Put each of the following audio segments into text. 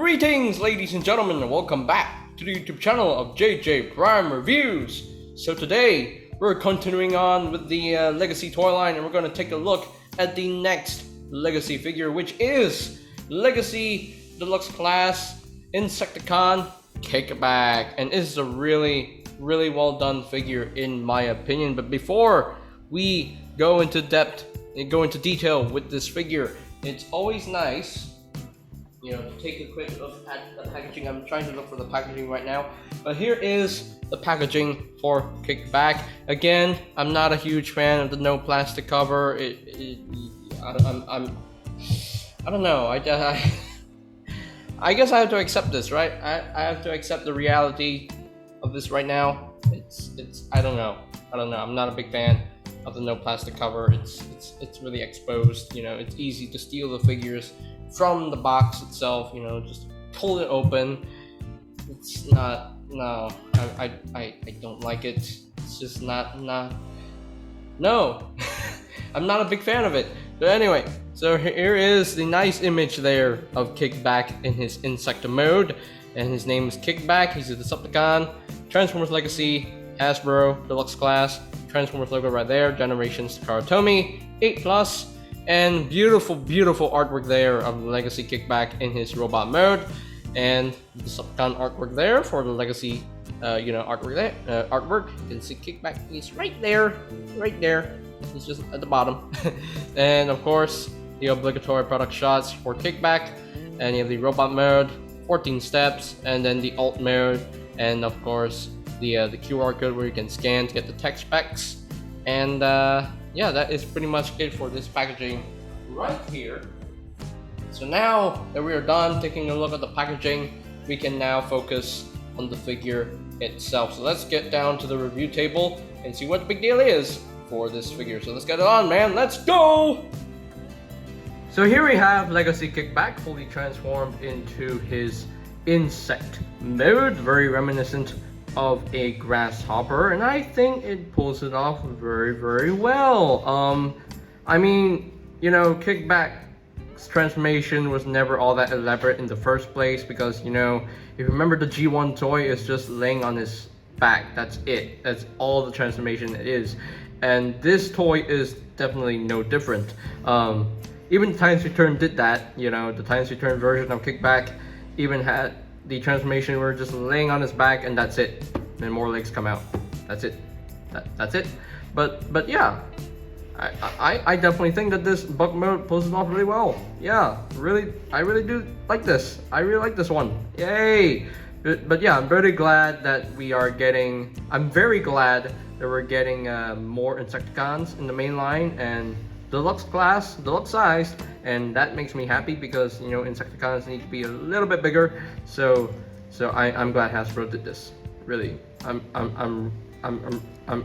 Greetings, ladies and gentlemen, and welcome back to the YouTube channel of JJ Prime Reviews. So today, we're continuing on with the Legacy toy line, and we're going to take a look at the next Legacy figure, which is Legacy Deluxe Class Insecticon Kickback. And this is a really well done figure in my opinion. But before we go into detail with this figure, it's always nice, you know, to take a quick look at the packaging. I'm trying to look for the packaging right now, but here is the packaging for Kickback. Again, I'm not a huge fan of the no plastic cover. I don't know. I guess I have to accept this, right? I have to accept the reality of this right now. I don't know. I'm not a big fan of the no plastic cover. It's really exposed. You know, it's easy to steal the figures from the box itself. You know, just pull it open. It's not. No, I don't like it. It's just not. No, I'm not a big fan of it. But anyway, so here is the nice image there of Kickback in his Insecta mode, and his name is Kickback. He's a Decepticon, Transformers Legacy, Hasbro, Deluxe Class, Transformers logo right there, Generations Karatomi, 8+, and beautiful artwork there of the Legacy Kickback in his robot mode, and the Decepticon artwork there for the Legacy, artwork there. Artwork. You can see Kickback. He's right there. He's just at the bottom. And of course, the obligatory product shots for Kickback, and you have the robot mode, 14 steps, and then the alt mode, and of course the QR code where you can scan to get the tech specs. And yeah, that is pretty much it for this packaging right here. So now that we are done taking a look at the packaging, we can now focus on the figure itself. So let's get down to the review table and see what the big deal is for this figure. So let's get it on, man. Let's go! So here we have Legacy Kickback fully transformed into his insect mode, very reminiscent of a grasshopper, and I think it pulls it off very well. I mean, you know, Kickback's transformation was never all that elaborate in the first place, because, you know, if you remember, the G1 toy is just laying on his back. That's it. That's all the transformation it is. And this toy is definitely no different. Even the Times Return did that. You know, the Times Return version of Kickback even had the transformation where just laying on his back, and that's it. And more legs come out. That's it. That's it. But yeah, I definitely think that this buck mode pulls it off really well. Yeah, I really do like this. I really like this one. Yay! But yeah, I'm very glad that we're getting more Insecticons in the main line, and Deluxe class, Deluxe size, and that makes me happy because, you know, Insecticons need to be a little bit bigger. So I'm glad Hasbro did this. Really, I'm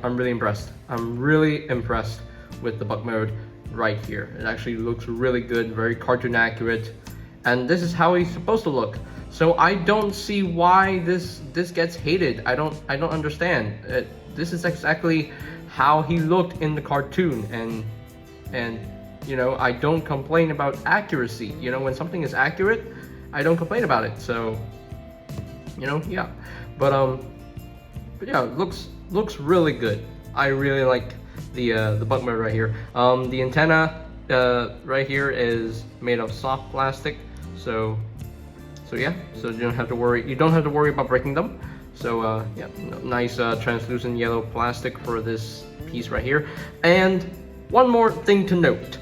really impressed. I'm really impressed with the buck mode right here. It actually looks really good, very cartoon accurate, and this is how he's supposed to look. So I don't see why this gets hated. I don't understand. This is exactly how he looked in the cartoon, and you know, I don't complain about accuracy. You know, when something is accurate, I don't complain about it. So, you know, yeah. But yeah, it looks really good. I really like the buck mode right here. The antenna right here is made of soft plastic, so yeah, so you don't have to worry about breaking them. So yeah, nice translucent yellow plastic for this piece right here. And one more thing to note,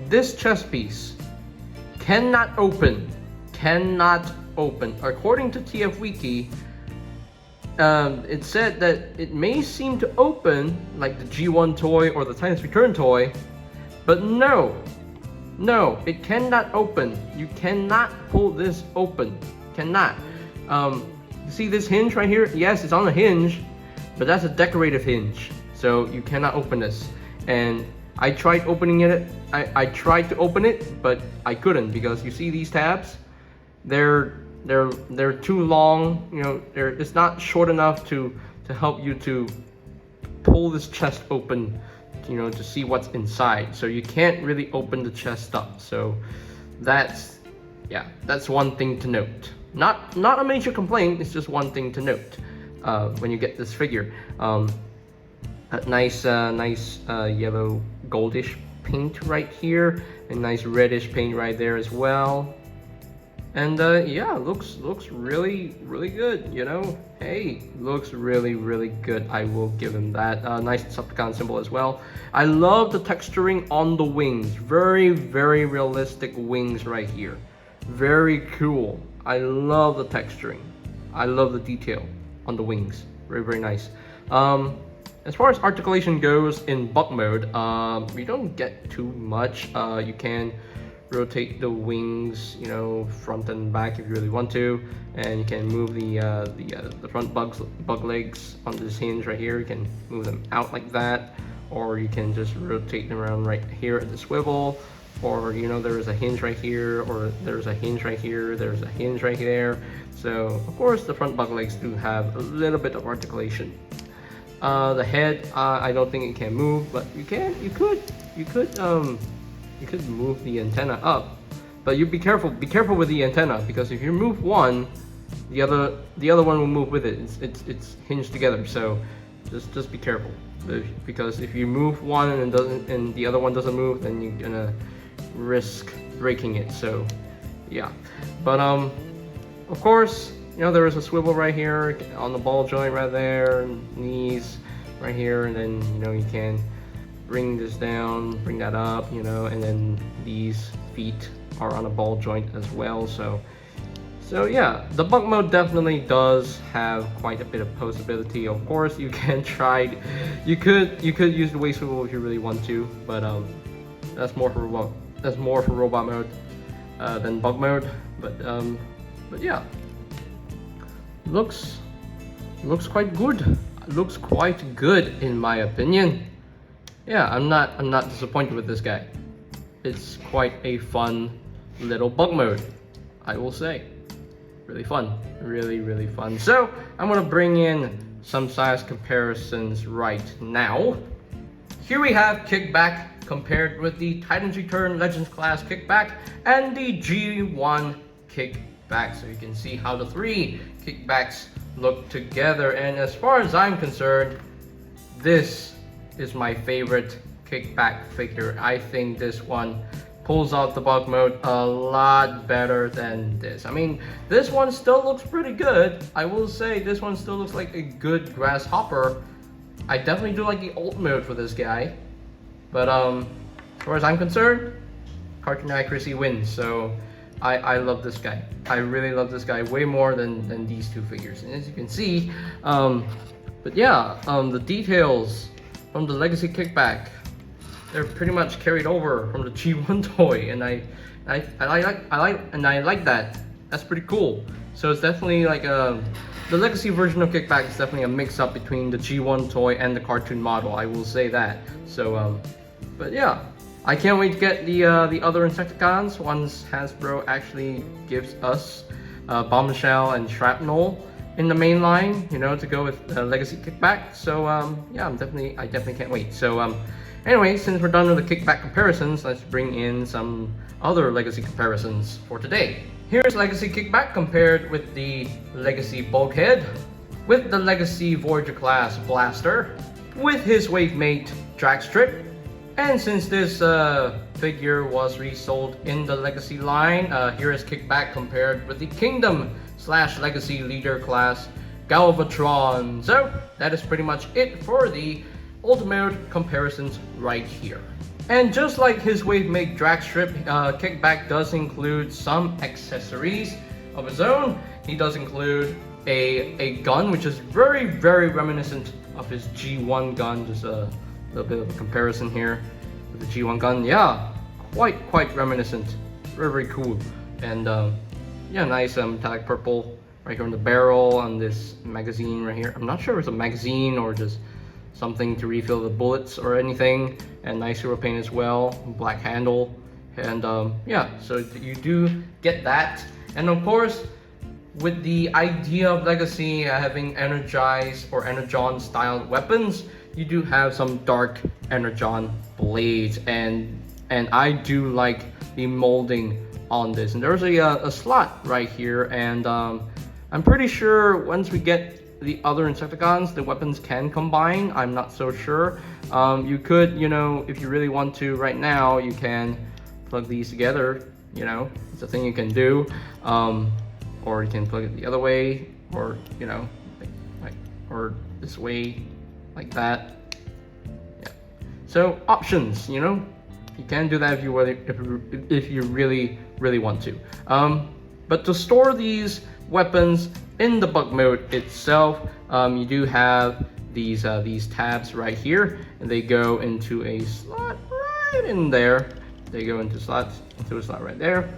this chest piece cannot open. According to TF Wiki, it said that it may seem to open like the G1 toy or the Times Return toy, but no, it cannot open. You cannot pull this open. Cannot. You see this hinge right here? Yes, it's on a hinge, but that's a decorative hinge, so you cannot open this. And I tried opening it. I tried to open it, but I couldn't, because you see these tabs? They're too long. You know, it's not short enough to help you to pull this chest open, you know, to see what's inside. So you can't really open the chest up. So that's Yeah, that's one thing to note. Not a major complaint, it's just one thing to note when you get this figure. A nice yellow goldish paint right here, and nice reddish paint right there as well. And yeah, looks really good, you know. Hey, looks really good. I will give him that. Nice Decepticon symbol as well. I love the texturing on the wings. Very realistic wings right here. Very cool. I love the texturing. I love the detail on the wings. Very nice. As far as articulation goes in buck mode, we don't get too much. You can rotate the wings, you know, front and back if you really want to, and you can move the front bug legs on this hinge right here. You can move them out like that, or you can just rotate them around right here at the swivel, or you know, there is a hinge right here, or there's a hinge right here, there's a hinge right there. So of course the front bug legs do have a little bit of articulation. The head, I don't think it can move, but you could move the antenna up, but you be careful with the antenna, because if you move one, the other one will move with it. It's hinged together, so just be careful, because if you move one and the other one doesn't move, then you're gonna risk breaking it. So yeah, but of course, you know, there is a swivel right here on the ball joint right there, knees right here, and then you know, you can bring this down, bring that up, you know, and then these feet are on a ball joint as well. So yeah, the buck mode definitely does have quite a bit of posability. Of course, you can try, you could use the waist swivel if you really want to, but that's more for robot mode than buck mode. But yeah, looks quite good. Looks quite good in my opinion. Yeah, I'm not disappointed with this guy. It's quite a fun little bug mode, I will say. Really fun, really fun. So I'm gonna bring in some size comparisons right now. Here we have Kickback compared with the Titans Return Legends class Kickback and the G1 Kickback. So you can see how the three Kickbacks look together. And as far as I'm concerned, this is my favorite Kickback figure. I think this one pulls out the bug mode a lot better than this. I mean, this one still looks pretty good. I will say this one still looks like a good grasshopper. I definitely do like the ult mode for this guy. But as far as I'm concerned, cartoon accuracy wins. So I love this guy. I really love this guy way more than these two figures. And as you can see, but yeah, the details from the Legacy Kickback, they're pretty much carried over from the G1 toy, and I like that. That's pretty cool. So it's definitely like the Legacy version of Kickback is definitely a mix-up between the G1 toy and the cartoon model. I will say that. So but yeah, I can't wait to get the other Insecticons once Hasbro actually gives us Bombshell and Shrapnel in the main line, you know, to go with Legacy Kickback. So yeah, I definitely can't wait. So anyway, since we're done with the Kickback comparisons, let's bring in some other Legacy comparisons for today. Here's Legacy Kickback compared with the Legacy Bulkhead, with the Legacy Voyager class Blaster, with his Wavemate Dragstrip. And since this figure was resold in the Legacy line, here is Kickback compared with the Kingdom / Legacy Leader class Galvatron. So that is pretty much it for the Ultimate comparisons right here. And just like his Wavemate Dragstrip, Kickback does include some accessories of his own. He does include a gun, which is very reminiscent of his G1 gun. Just a little bit of a comparison here with the G1 gun. Yeah, quite reminiscent. Very cool. And yeah, nice metallic purple right here on the barrel on this magazine right here. I'm not sure if it's a magazine or just something to refill the bullets or anything. And nice silver paint as well, black handle. And yeah, so you do get that. And of course, with the idea of Legacy having energized or energon styled weapons, you do have some dark energon blades, and I do like the molding on this. And there's a slot right here, and I'm pretty sure once we get the other Insecticons, the weapons can combine. I'm not so sure. You could, you know, if you really want to right now, you can plug these together, you know, it's a thing you can do. Or you can plug it the other way, or, you know, like or this way, like that. Yeah. So options, you know, you can do that if you really want to. But to store these weapons in the bug mode itself, you do have these tabs right here, and they go into a slot right in there. They go into a slot right there,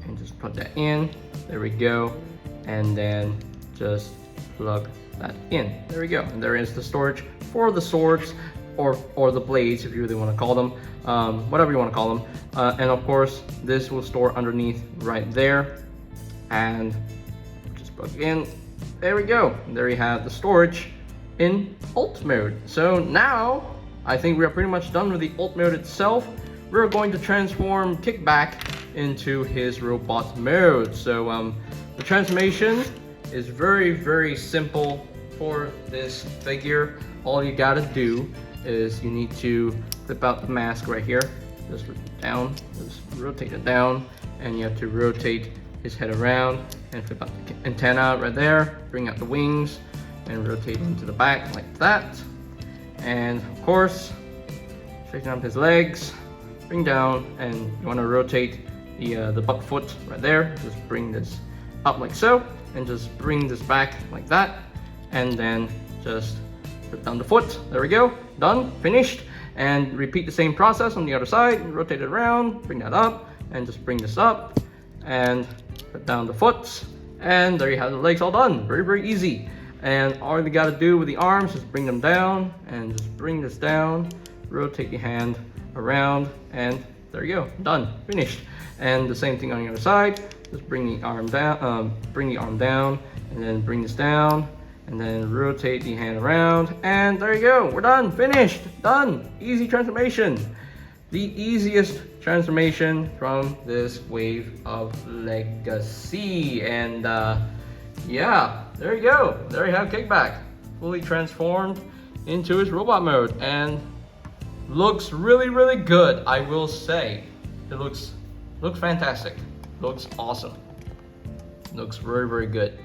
and just put that in. There we go, and then just plug that in. There we go. And there is the storage for the swords, or the blades, if you really want to call them, whatever you want to call them. And of course, this will store underneath right there, and just plug in. There we go. There you have the storage in alt mode. So now I think we are pretty much done with the alt mode itself. We're going to transform Kickback into his robot mode. So the transformation is very simple for this figure. All you gotta do is you need to flip out the mask right here, just down, just rotate it down, and you have to rotate his head around and flip out the antenna right there, bring out the wings, and rotate into the back like that. And of course, straighten up his legs, bring down, and you want to rotate the butt foot right there. Just bring this up like so, and just bring this back like that, and then just put down the foot. There we go, done, finished. And repeat the same process on the other side. Rotate it around, bring that up, and just bring this up, and put down the foot, and there you have the legs all done. Very easy. And all you gotta do with the arms is bring them down, and just bring this down, rotate your hand around, and there you go, done, finished. And the same thing on the other side. Just bring the arm down, and then bring this down, and then rotate the hand around, and there you go, we're done, finished, done. Easy transformation. The easiest transformation from this wave of Legacy. And yeah, there you go. There you have Kickback, fully transformed into his robot mode, and looks really good. I will say, it looks fantastic. Looks awesome. Looks very good.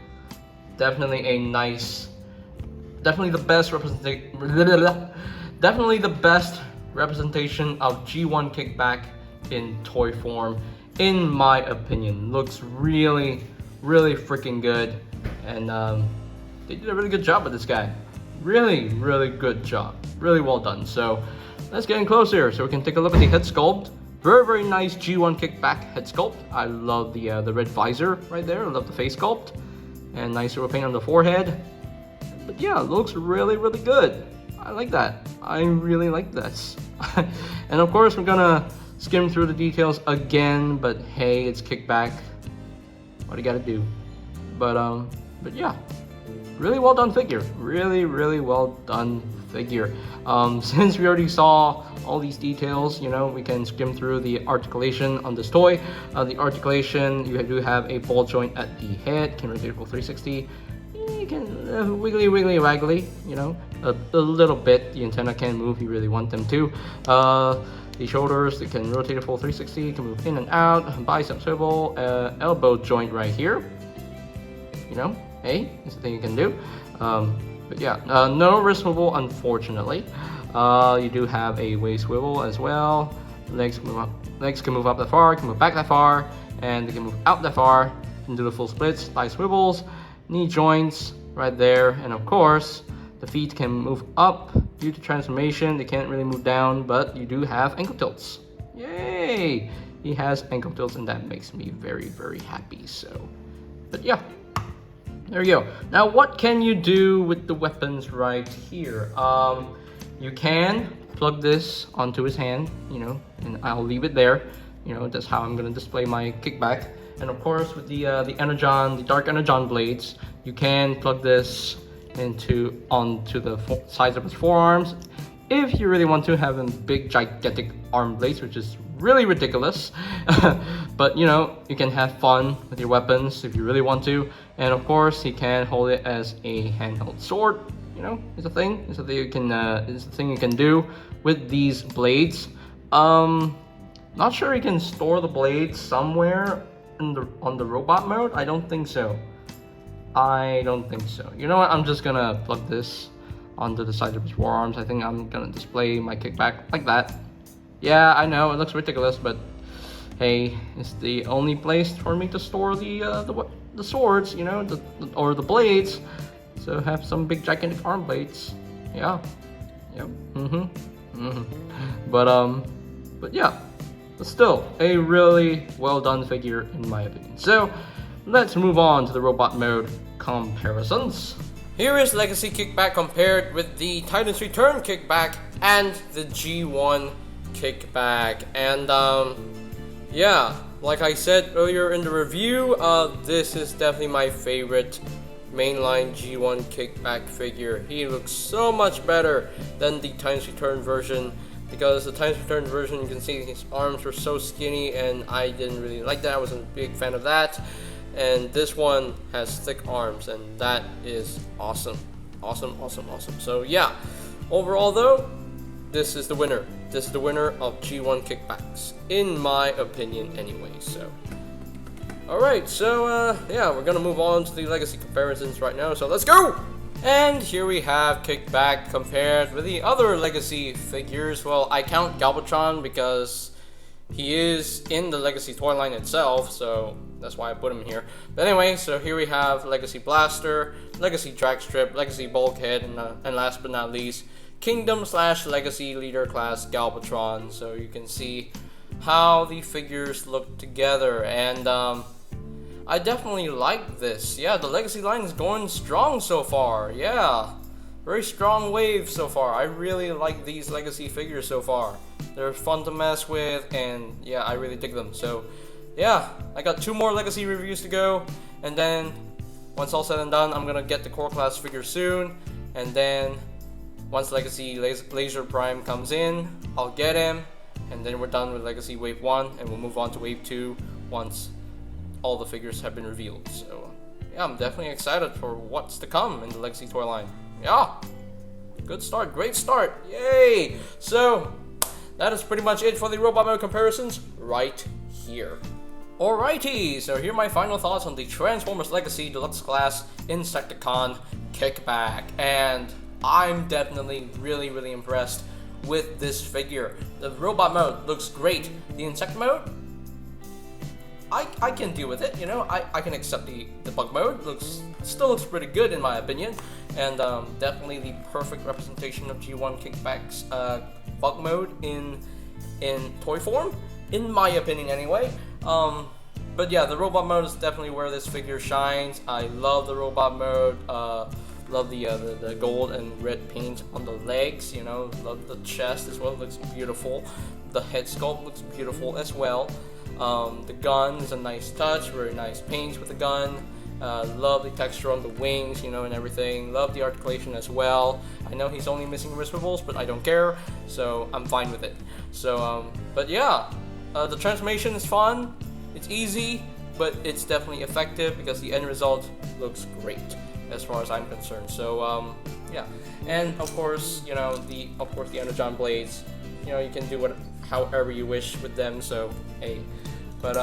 Definitely a nice, definitely the best representation of G1 Kickback in toy form, in my opinion. Looks really freaking good, and they did a really good job with this guy. Really good job. Really well done. So let's get in closer so we can take a look at the head sculpt. Very nice G1 Kickback head sculpt. I love the red visor right there. I love the face sculpt, and nice little paint on the forehead. But yeah, it looks really good. I like that. I really like this. And of course, we're gonna skim through the details again, but hey, it's Kickback. What do you gotta do? But yeah, really well done figure. Really well done figure. Since we already saw all these details, you know, we can skim through the articulation on this toy. The articulation, you do have a ball joint at the head, can rotate for 360. You can wiggly waggly, you know, a little bit. The antenna can move if you really want them to. The shoulders, they can rotate a full 360, can move in and out. Bicep swivel, elbow joint right here. You know, hey, it's a thing you can do. But yeah, no wrist swivel, unfortunately. You do have a waist swivel as well. Legs can move up that far, can move back that far, and they can move out that far. You can do the full splits, thigh swivels, knee joints right there, and of course the feet can move up due to transformation. They can't really move down, but you do have ankle tilts. Yay! He has ankle tilts, and that makes me very happy. So, but yeah, there you go. Now, what can you do with the weapons right here? You can plug this onto his hand, you know, and I'll leave it there. You know, that's how I'm gonna display my Kickback. And of course, with the Energon, the Dark Energon blades, you can plug this onto the sides of his forearms. If you really want to have a big gigantic arm blades, which is really ridiculous. But you know, you can have fun with your weapons if you really want to. And of course, he can hold it as a handheld sword. You know, it's a thing. It's a thing you can. It's a thing you can do with these blades. Not sure you can store the blades somewhere on the robot mode. I don't think so. I don't think so. You know what? I'm just gonna plug this onto the side of his forearms. I think I'm gonna display my kickback like that. Yeah, I know it looks ridiculous, but hey, it's the only place for me to store the swords, you know, or the blades. So have some big gigantic arm blades. Yeah. Yep. But yeah. But still, a really well done figure in my opinion. So let's move on to the robot mode comparisons. Here is Legacy Kickback compared with the Titans Return Kickback and the G1 Kickback. And yeah, like I said earlier in the review, this is definitely my favorite mainline G1 Kickback figure. He looks so much better than the Titans Return version, because the Titans Return version, you can see his arms were so skinny and I didn't really like that. I wasn't a big fan of that. And this one has thick arms, and that is awesome. Awesome. So yeah, overall though, this is the winner. This is the winner of G1 Kickbacks, in my opinion anyway. So alright, so yeah, we're gonna move on to the Legacy comparisons right now, so let's go! And here we have Kickback compared with the other Legacy figures. Well, I count Galvatron because he is in the Legacy toy line itself, so that's why I put him here. But anyway, so here we have Legacy Blaster, Legacy Dragstrip, Legacy Bulkhead, and last but not least, Kingdom/Legacy Leader Class Galvatron. So you can see how the figures look together, and I definitely like this. Yeah, the Legacy line is going strong so far. Yeah, very strong wave so far. I really like these Legacy figures so far. They're fun to mess with, and yeah, I really dig them. So yeah, I got 2 more Legacy reviews to go, and then once all said and done, I'm gonna get the core class figure soon, and then once Legacy Laser Prime comes in, I'll get him, and then we're done with Legacy Wave 1, and we'll move on to Wave 2 once all the figures have been revealed. So yeah, I'm definitely excited for what's to come in the Legacy toy line. Yeah, good start, great start, yay! So that is pretty much it for the robot mode comparisons right here. Alrighty, so here are my final thoughts on the Transformers Legacy Deluxe Class Insecticon Kickback, and I'm definitely really impressed with this figure. The robot mode looks great. The insect mode, I can deal with it, you know. I can accept the bug mode. Still looks pretty good in my opinion, and definitely the perfect representation of G1 Kickback's bug mode in toy form, in my opinion anyway. But yeah, the robot mode is definitely where this figure shines. I love the robot mode. Love the gold and red paint on the legs, you know. Love the chest as well, it looks beautiful. The head sculpt looks beautiful as well. The gun is a nice touch, very nice paint with the gun. Love the texture on the wings, you know, and everything. Love the articulation as well. I know he's only missing wrist swivels, but I don't care, so I'm fine with it. So, but yeah, the transformation is fun. It's easy, but it's definitely effective because the end result looks great as far as I'm concerned. So yeah, and of course, you know, the Energon blades, you know, you can do however you wish with them. So hey, but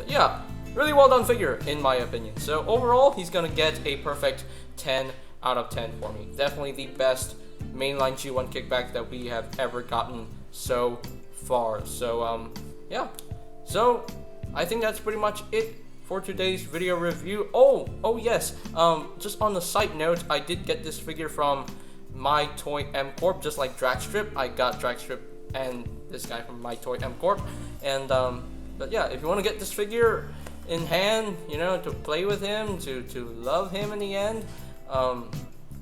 yeah, really well done figure in my opinion. So overall, he's gonna get a perfect 10 out of 10 for me. Definitely the best mainline G1 Kickback that we have ever gotten so far. So yeah, so I think that's pretty much it for today's video review. Oh yes, just on the side note, I did get this figure from My Toy M Corp, just like Dragstrip. I got Dragstrip and this guy from My Toy M Corp, and but yeah, if you want to get this figure in hand, you know, to play with him, to love him in the end,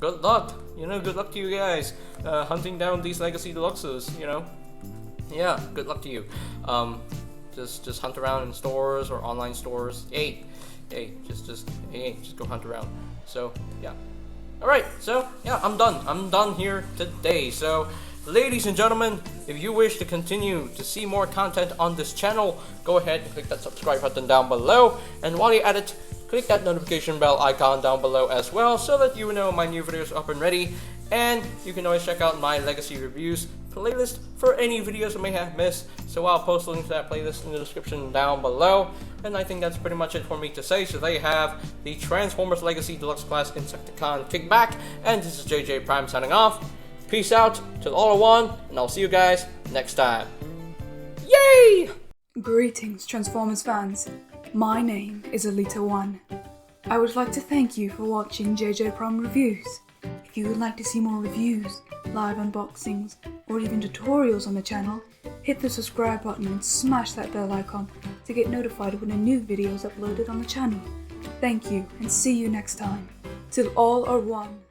good luck. You know, good luck to you guys hunting down these Legacy Deluxes. You know, yeah, good luck to you. Just hunt around in stores or online stores. Hey, just go hunt around. So yeah. Alright, so yeah, I'm done here today. So Ladies and gentlemen, if you wish to continue to see more content on this channel, go ahead and click that subscribe button down below, and while you're at it, click that notification bell icon down below as well so that you know my new videos are up and ready. And you can always check out my Legacy Reviews playlist for any videos I may have missed, so I'll post a link to that playlist in the description down below. And I think that's pretty much it for me to say. So they have the Transformers Legacy Deluxe Class Insecticon Kickback, and this is JJ Prime signing off. Peace out to all of one, and I'll see you guys next time. Yay! Greetings, Transformers fans. My name is Alita1. I would like to thank you for watching JJ Prime Reviews. If you would like to see more reviews, live unboxings, or even tutorials on the channel, hit the subscribe button and smash that bell icon to get notified when a new video is uploaded on the channel. Thank you, and see you next time. Till all are one.